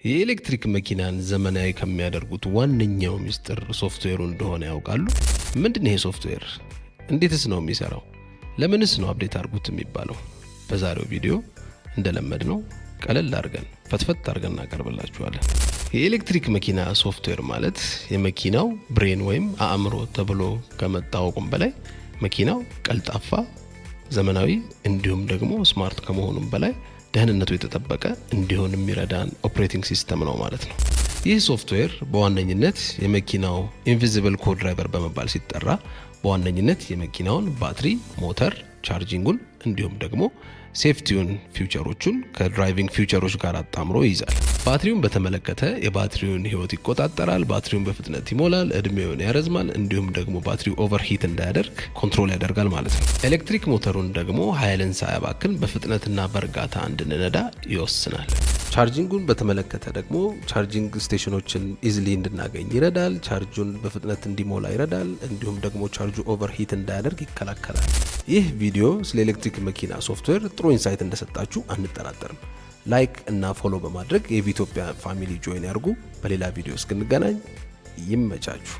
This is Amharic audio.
የኤሌክትሪክ መኪናን ዘመናዊ ከሚያደርጉት ዋነኛው ሚስጥር ሶፍትዌሩ እንደሆነ ያውቃሉ? ምንድነው ይሄ ሶፍትዌር? እንዴትስ ነው የሚሰራው? ለምንስ ነው አፕዴት አድርጉት የሚባለው? በዛሬው ቪዲዮ እንደለመድነው ቀለል አድርገን ፈትፈት አድርገን እናቀርብላችኋለን። የኤሌክትሪክ መኪና ሶፍትዌር ማለት የመኪናው ብሬን ወይም አእምሮ ተብሎ ከመታወቁም በላይ መኪናው ቀልጣፋ፣ ዘመናዊ እንዲሁም ደግሞ ስማርት ከመሆኑም በላይ ደህንነቱ የተጠበቀ እንዲሆን የሚረዳን ኦፕሬቲንግ ሲስተም ነው ማለት ነው። ይህ ሶፍትዌር በዋነኝነት የመኪናው ኢንቪዚብል ኮድራይቨር በመባል ሲጠራ በዋነኝነት የመኪናውን ባትሪ፣ ሞተር፣ ቻርጂንጉን እንዲሁም ደግሞ ሴፍቲውን ፊውቸሮቹን ከድራይቪንግ ፊውቸሮች ጋር አጣምሮ ይይዛል። ባትሪውን በተመለከተ የባትሪውን ህይወት ይቆጣጠራል፣ ባትሪውን በፍጥነት ይሞላል፣ እድሜውን ያረዝማል፣ እንዲሁም ደግሞ ባትሪው ኦቨርሂት እንዳያደርግ ኮንትሮል ያደርጋል ማለት ነው። ኤሌክትሪክ ሞተሩን ደግሞ ኃይልን ሳያባክን በፍጥነትና በእርጋታ እንድንነዳ ይወስናል። ቻርጂንጉን በተመለከተ ደግሞ ቻርጂንግ ስቴሽኖችን ኢዝሊ እንድናገኝ ይረዳል፣ ቻርጁን በፍጥነት እንዲሞላ ይረዳል፣ እንዲሁም ደግሞ ቻርጁ ኦቨርሂት እንዳያደርግ ይከላከላል። ይህ ቪዲዮ ስለ ኤሌክትሪክ መኪና ሶፍትዌር ጥሩ ኢንሳይት እንደሰጣችሁ አንጠራጠርም። ላይክ እና ፎሎ በማድረግ የኢትዮጵያ ፋሚሊ ጆይን ያርጉ። በሌላ ቪዲዮ እስክንገናኝ ይመቻችሁ።